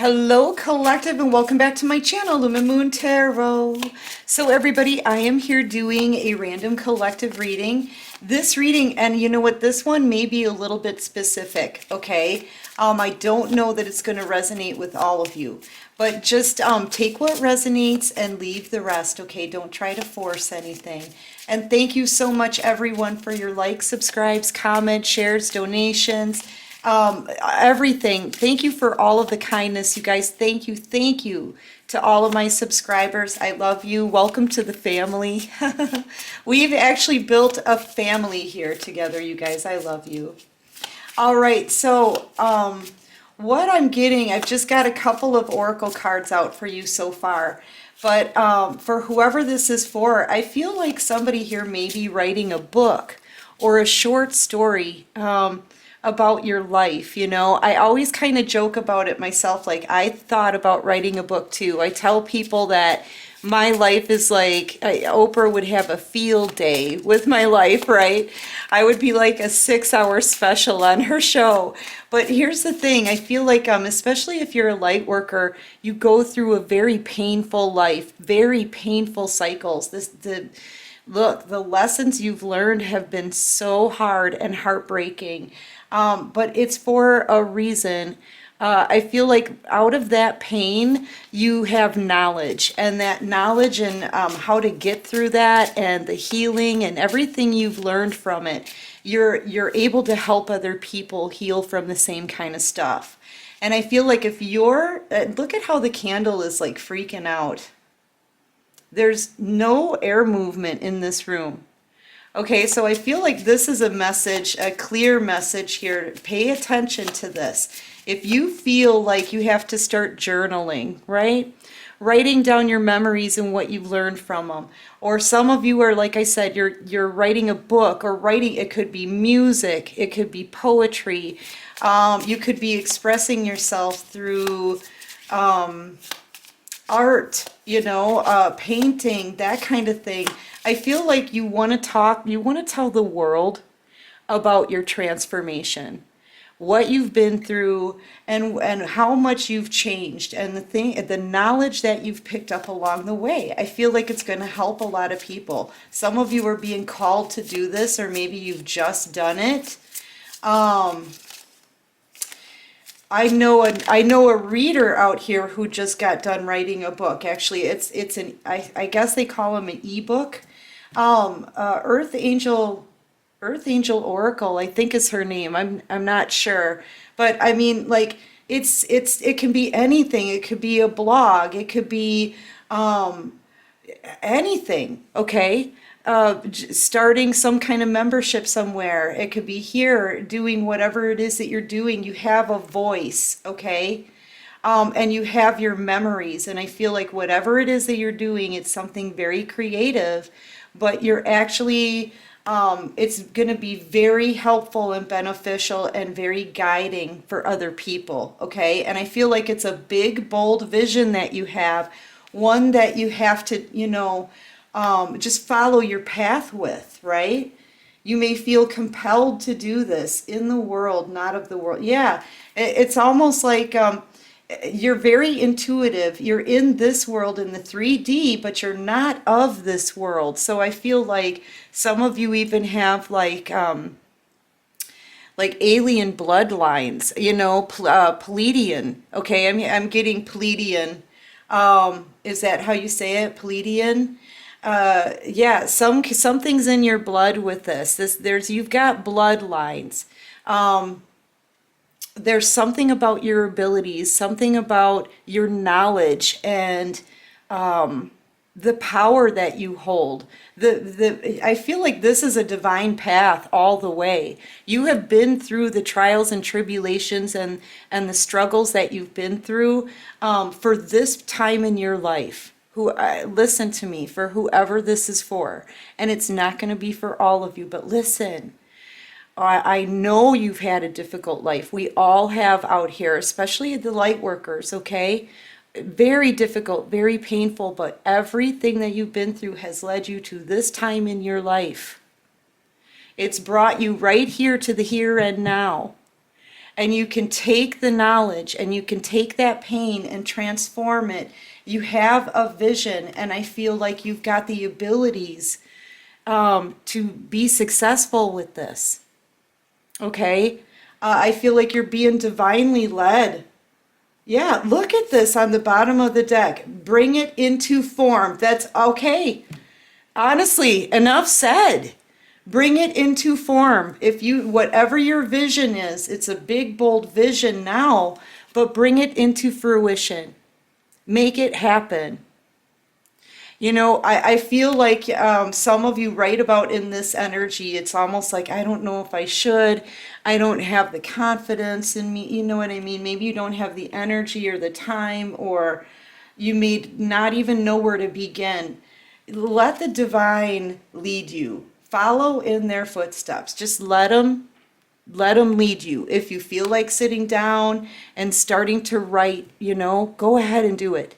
Hello collective and welcome back to my channel, Moon Tarot. So everybody, I am here doing a random collective reading. This reading, and you know what, this one may be a little bit specific, okay? I don't know that it's going to resonate with all of you, but just take what resonates and leave the rest, okay? Don't try to force anything. And thank you so much everyone for your likes, subscribes, comments, shares, donations, everything. Thank you for all of the kindness, you guys. Thank you to all of my subscribers. I love you. Welcome to the family. We've actually built a family here together, you guys. I love you. All right, so what I'm getting, I've just got a couple of oracle cards out for you so far, but for whoever this is for, I feel like somebody here may be writing a book or a short story about your life. You know, I always kind of joke about it myself, like I thought about writing a book too. I tell people that my life is like, Oprah would have a field day with my life, right? I would be like a 6-hour special on her show. But here's the thing, I feel like, especially if you're a light worker, you go through a very painful life, very painful cycles. Look, the lessons you've learned have been so hard and heartbreaking. But it's for a reason. I feel like out of that pain, you have knowledge, and that knowledge and how to get through that and the healing and everything you've learned from it, you're able to help other people heal from the same kind of stuff. And I feel like if you're, look at how the candle is like freaking out. There's no air movement in this room. Okay, so I feel like this is a message, a clear message here. Pay attention to this. If you feel like you have to start journaling, right? Writing down your memories and what you've learned from them. Or some of you are, like I said, you're writing a book or writing, it could be music, it could be poetry. You could be expressing yourself through art, you know, painting, that kind of thing. I feel like you want to talk, you want to tell the world about your transformation, what you've been through, and how much you've changed, and the knowledge that you've picked up along the way. I feel like it's going to help a lot of people. Some of you are being called to do this, or maybe you've just done it. I know a reader out here who just got done writing a book. Actually, it's an I guess they call them an ebook. Earth Angel Oracle, I think is her name. I'm not sure, but I mean, like it can be anything. It could be a blog. It could be anything. Okay. Starting some kind of membership somewhere. It could be here doing whatever it is that you're doing. You have a voice, okay? And you have your memories. And I feel like whatever it is that you're doing, it's something very creative, but you're actually, it's going to be very helpful and beneficial and very guiding for other people, okay? And I feel like it's a big, bold vision that you have, one that you have to, you know, just follow your path with, right? You may feel compelled to do this in the world, not of the world. Yeah, it's almost like you're very intuitive. You're in this world in the 3D, but you're not of this world. So I feel like some of you even have like alien bloodlines, you know, Pleiadian. Okay, I'm getting Pleiadian. Is that how you say it? Pleiadian? Yeah, some things in your blood with this. You've got bloodlines. There's something about your abilities, something about your knowledge, and the power that you hold. I feel like this is a divine path all the way. You have been through the trials and tribulations and the struggles that you've been through for this time in your life. Listen to me, for whoever this is for, and it's not going to be for all of you, but listen, I know you've had a difficult life. We all have out here, especially the light workers, okay? Very difficult, very painful, but everything that you've been through has led you to this time in your life. It's brought you right here to the here and now. And you can take the knowledge and you can take that pain and transform it. You have a vision, and I feel like you've got the abilities to be successful with this. Okay? I feel like you're being divinely led. Yeah, look at this on the bottom of the deck. Bring it into form. That's okay. Honestly, enough said. Bring it into form. If you, whatever your vision is, it's a big, bold vision now, but bring it into fruition. Make it happen. You know, I feel like some of you write about in this energy, it's almost like, I don't know if I should. I don't have the confidence in me. You know what I mean? Maybe you don't have the energy or the time, or you may not even know where to begin. Let the divine lead you. Follow in their footsteps. Just let them lead you. If you feel like sitting down and starting to write, you know, go ahead and do it.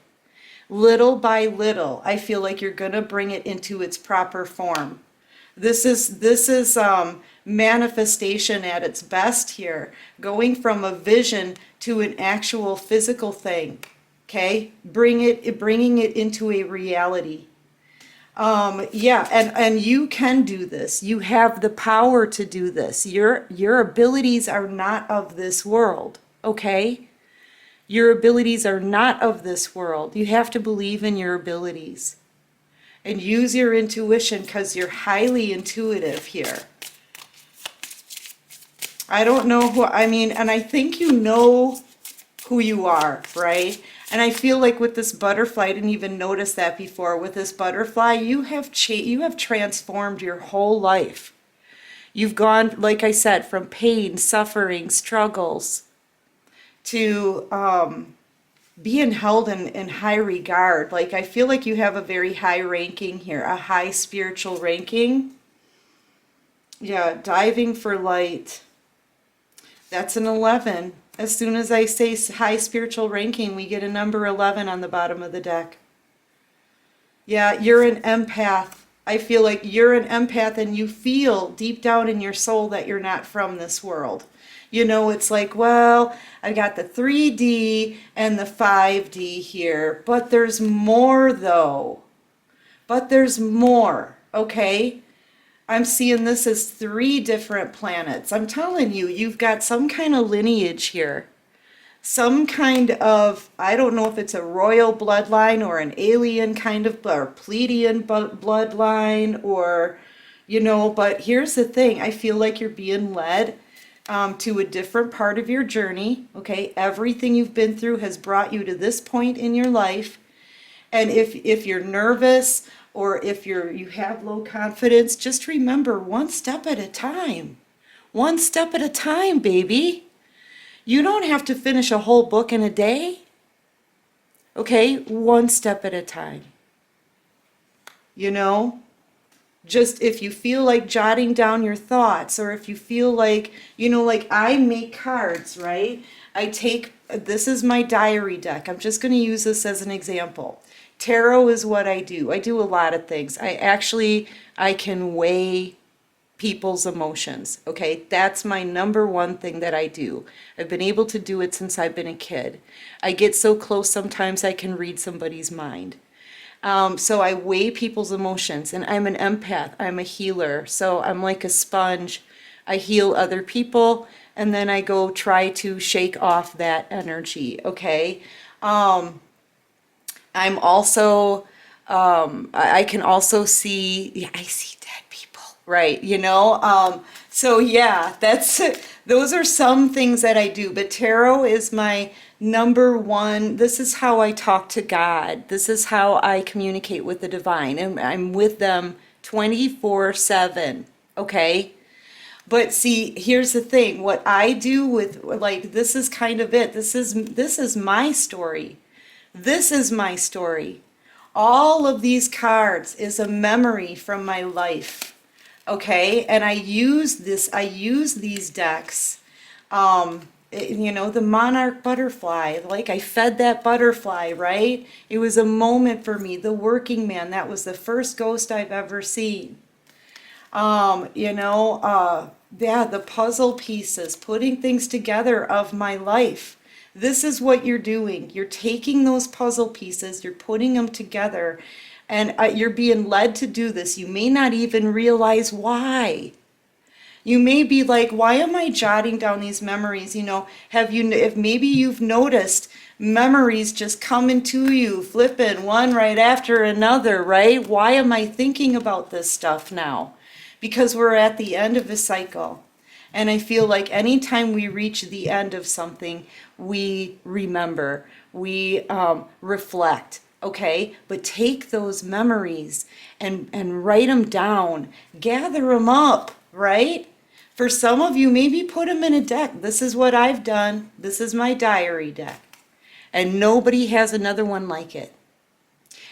Little by little, I feel like you're going to bring it into its proper form. This is manifestation at its best here, going from a vision to an actual physical thing. Okay, bringing it into a reality. Yeah, and you can do this. You have the power to do this. Your abilities are not of this world, okay? Your abilities are not of this world. You have to believe in your abilities and use your intuition, because you're highly intuitive here. I don't know who, I mean, and I think you know who you are, right? And I feel like with this butterfly, I didn't even notice that before. With this butterfly, you have transformed your whole life. You've gone, like I said, from pain, suffering, struggles, to being held in high regard. Like, I feel like you have a very high ranking here, a high spiritual ranking. Yeah, diving for light. That's an 11. As soon as I say high spiritual ranking, we get a number 11 on the bottom of the deck. Yeah, you're an empath. I feel like you're an empath, and you feel deep down in your soul that you're not from this world. You know, it's like, well, I got the 3D and the 5D here, but there's more though. But there's more, okay? I'm seeing this as 3 different planets. I'm telling you, you've got some kind of lineage here. Some kind of, I don't know if it's a royal bloodline or an alien kind of, or Pleiadian bloodline, or, you know, but here's the thing. I feel like you're being led to a different part of your journey, okay? Everything you've been through has brought you to this point in your life. And if you're nervous, or if you have low confidence, just remember, one step at a time. One step at a time, baby. You don't have to finish a whole book in a day. Okay? One step at a time. You know? Just if you feel like jotting down your thoughts, or if you feel like, you know, like I make cards, right? This is my diary deck. I'm just going to use this as an example. Tarot is what I do. I do a lot of things. I can weigh people's emotions, okay? That's my number one thing that I do. I've been able to do it since I've been a kid. I get so close sometimes I can read somebody's mind. So I weigh people's emotions, and I'm an empath. I'm a healer. So I'm like a sponge. I heal other people, and then I go try to shake off that energy, okay? I'm also, I can also see, yeah, I see dead people, right? You know, so yeah, those are some things that I do, but tarot is my number one. This is how I talk to God. This is how I communicate with the divine, and I'm with them 24/7, okay? But see, here's the thing, what I do with, like, this is kind of it. This is my story. This is my story. All of these cards is a memory from my life, okay? And I use these decks, you know, the monarch butterfly, like I fed that butterfly, right? It was a moment for me. The working man, that was the first ghost I've ever seen. You know, Yeah, the puzzle pieces, putting things together of my life. This is what you're doing. You're taking those puzzle pieces, you're putting them together, and you're being led to do this. You may not even realize why. You may be like, why am I jotting down these memories? If maybe you've noticed memories just coming to you, flipping one right after another, right? Why am I thinking about this stuff now? Because we're at the end of a cycle. And I feel like anytime we reach the end of something, we remember, we reflect, okay? But take those memories and write them down, gather them up, right? For some of you, maybe put them in a deck. This is what I've done. This is my diary deck. And nobody has another one like it.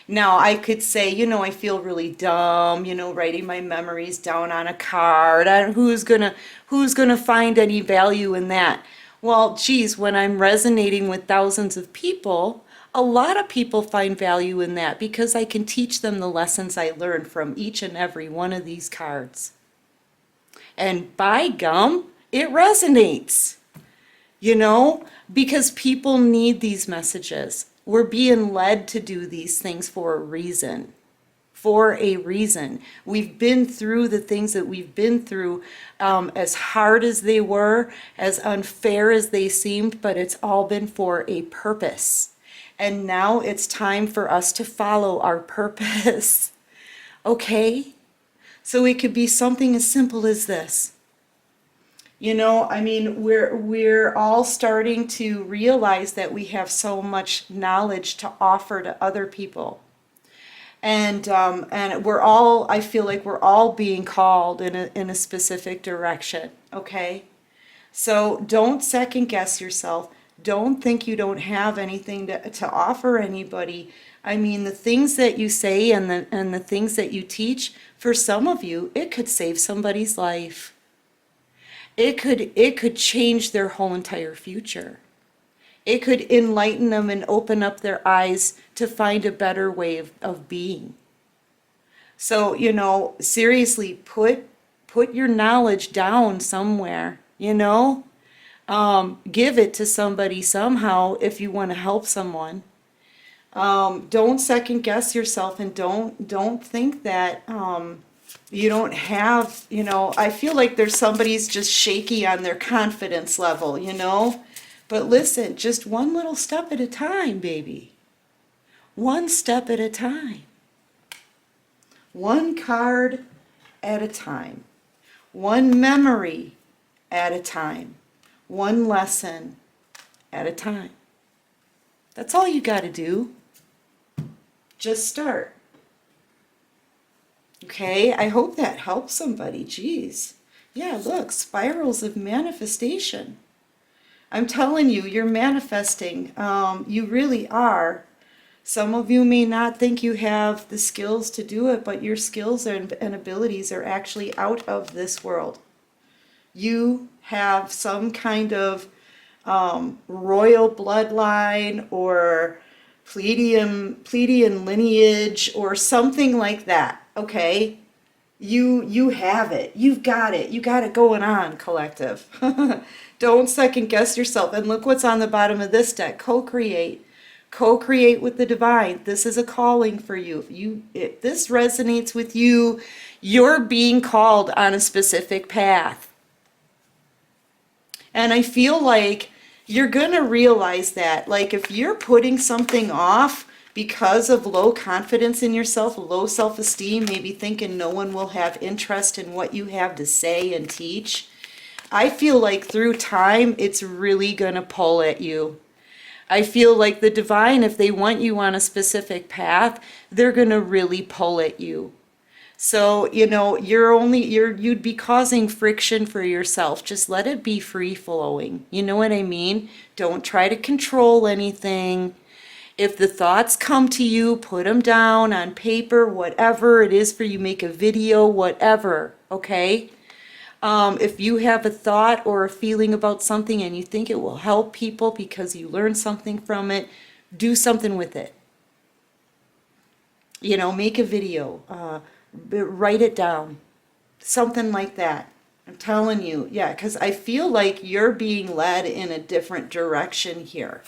Now, I could say, I feel really dumb, writing my memories down on a card. Who's gonna find any value in that? Well, geez, when I'm resonating with thousands of people, a lot of people find value in that because I can teach them the lessons I learned from each and every one of these cards. And by gum, it resonates, because people need these messages. We're being led to do these things for a reason. For a reason. We've been through the things that we've been through, as hard as they were, as unfair as they seemed, but it's all been for a purpose. And now it's time for us to follow our purpose. Okay? So it could be something as simple as this. We're all starting to realize that we have so much knowledge to offer to other people. And I feel like we're all being called in a specific direction, okay? So don't second guess yourself. Don't think you don't have anything to offer anybody. The things that you say and the things that you teach, for some of you, it could save somebody's life. It could change their whole entire future. It could enlighten them and open up their eyes to find a better way of being. So, seriously, put your knowledge down somewhere, Give it to somebody somehow if you want to help someone. Don't second guess yourself, and don't think that you don't have, I feel like there's somebody's just shaky on their confidence level, But listen, just one little step at a time, baby. One step at a time. One card at a time. One memory at a time. One lesson at a time. That's all you got to do. Just start. Okay, I hope that helps somebody. Geez. Yeah, look, spirals of manifestation. I'm telling you, you're manifesting. You really are. Some of you may not think you have the skills to do it, but your skills and abilities are actually out of this world. You have some kind of royal bloodline or Pleiadian lineage or something like that, okay? You have it. You've got it. You got it going on, collective. Don't second guess yourself. And look what's on the bottom of this deck. Co-create. Co-create with the divine. This is a calling for you. If this resonates with you, you're being called on a specific path. And I feel like you're going to realize that, like, if you're putting something off because of low confidence in yourself, low self-esteem, maybe thinking no one will have interest in what you have to say and teach, I feel like through time, it's really going to pull at you. I feel like the divine, if they want you on a specific path, they're going to really pull at you. So, you'd be causing friction for yourself. Just let it be free flowing. You know what I mean? Don't try to control anything. If the thoughts come to you, put them down on paper, whatever it is for you, make a video, whatever, okay? If you have a thought or a feeling about something and you think it will help people because you learned something from it, do something with it. Make a video. Write it down, something like that. I'm telling you, yeah, because I feel like you're being led in a different direction here.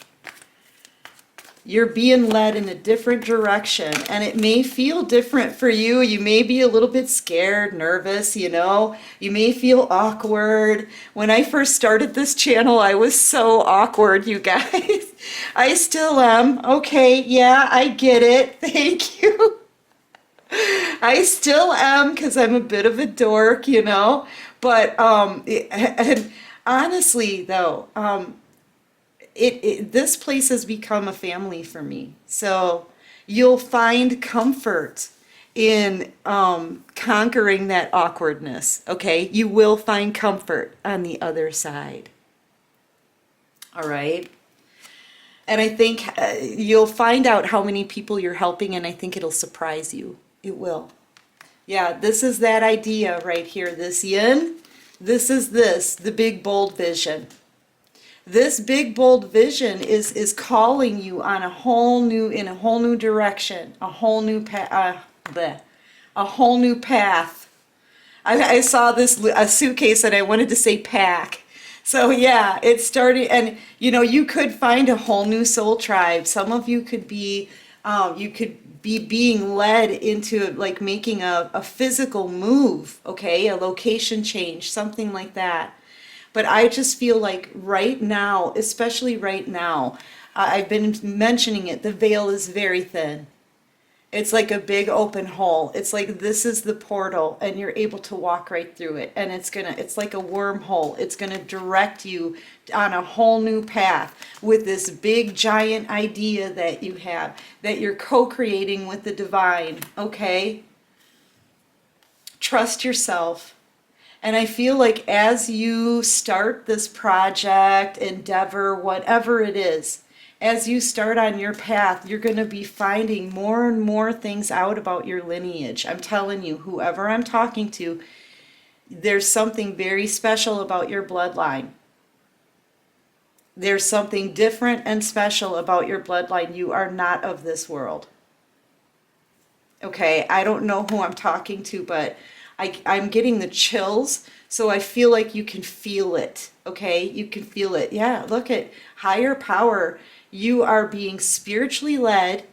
You're being led in a different direction, and it may feel different for you. You may be a little bit scared, nervous, you know. You may feel awkward. When I first started this channel, I was so awkward, you guys. I still am. Okay, yeah, I get it. Thank you. I still am because I'm a bit of a dork, you know. But and honestly, though, this place has become a family for me. So you'll find comfort in conquering that awkwardness. Okay, you will find comfort on the other side. All right. And I think you'll find out how many people you're helping, and I think it'll surprise you. It will. Yeah, this is that idea right here. This yin, this is the big bold vision. This big bold vision is calling you on a whole new direction, a whole new path, a whole new path. I saw a suitcase and I wanted to say pack. So yeah, it started, and you know, you could find a whole new soul tribe. Some of you could be being led into like making a physical move, okay, a location change, something like that. But I just feel like right now, especially right now, I've been mentioning it, the veil is very thin. It's like a big open hole. It's like this is the portal and you're able to walk right through it. And it's like a wormhole. It's gonna direct you on a whole new path with this big giant idea that you have, that you're co-creating with the divine, okay? Trust yourself. And I feel like as you start this project, endeavor, whatever it is, as you start on your path, you're going to be finding more and more things out about your lineage. I'm telling you, whoever I'm talking to, there's something very special about your bloodline. There's something different and special about your bloodline. You are not of this world. Okay, I don't know who I'm talking to, but I'm getting the chills, so I feel like you can feel it, okay? You can feel it. Yeah, look at higher power. You are being spiritually led.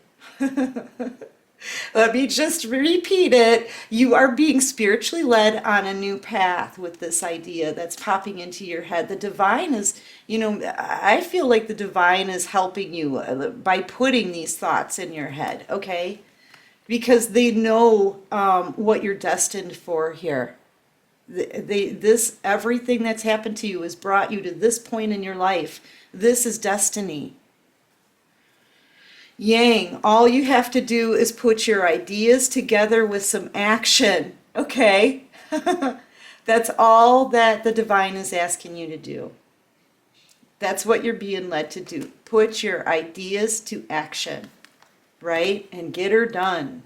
Let me just repeat it. You are being spiritually led on a new path with this idea that's popping into your head. The divine is, you know, I feel like the divine is helping you by putting these thoughts in your head, okay? Because they know what you're destined for here. Everything that's happened to you has brought you to this point in your life. This is destiny. Yang, all you have to do is put your ideas together with some action, okay? That's all that the divine is asking you to do. That's what you're being led to do. Put your ideas to action, right? And get her done,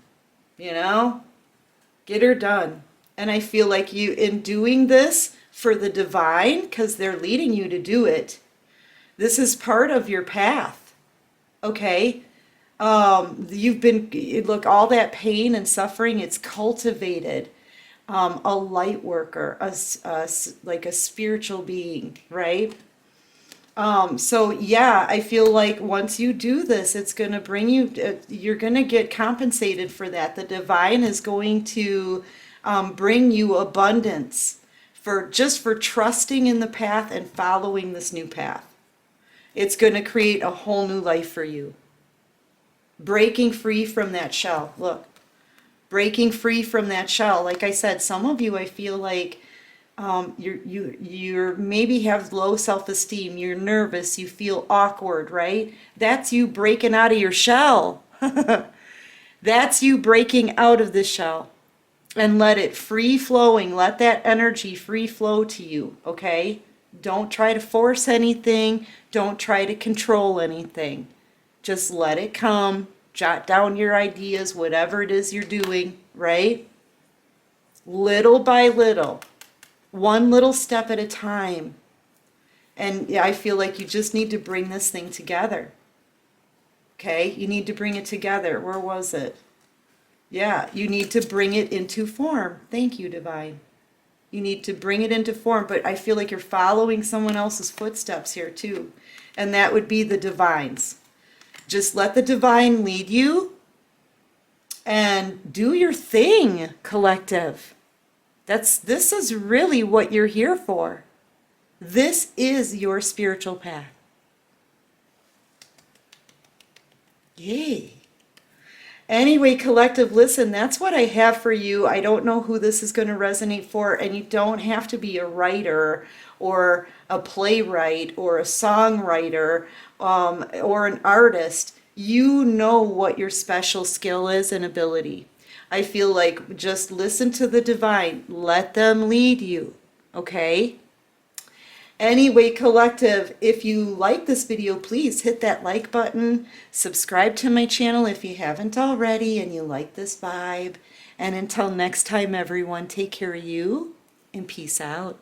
you know? Get her done. And I feel like you, in doing this for the divine, because they're leading you to do it, this is part of your path, okay? You've been, look, all that pain and suffering, it's cultivated. A light worker, like a spiritual being, right? So yeah, I feel like once you do this, it's going to bring you, you're going to get compensated for that. The divine is going to bring you abundance for trusting in the path and following this new path. It's going to create a whole new life for you. Breaking free from that shell. Look, breaking free from that shell. Like I said, some of you, I feel like you're maybe have low self-esteem. You're nervous. You feel awkward, right? That's you breaking out of your shell. That's you breaking out of the shell. And let it free flowing. Let that energy free flow to you, okay? Don't try to force anything. Don't try to control anything. Just let it come. Jot down your ideas, whatever it is you're doing, right? Little by little. One little step at a time. And I feel like you just need to bring this thing together. Okay? You need to bring it together. Where was it? Yeah, you need to bring it into form. Thank you, Divine. You need to bring it into form, but I feel like you're following someone else's footsteps here too. And that would be the divines. Just let the divine lead you and do your thing, collective. This is really what you're here for. This is your spiritual path. Yay. Anyway, collective, listen, that's what I have for you. I don't know who this is going to resonate for, and you don't have to be a writer or a playwright or a songwriter or an artist. You know what your special skill is and ability. I feel like just listen to the divine. Let them lead you, okay? Anyway, collective, if you like this video, please hit that like button. Subscribe to my channel if you haven't already and you like this vibe. And until next time, everyone, take care of you and peace out.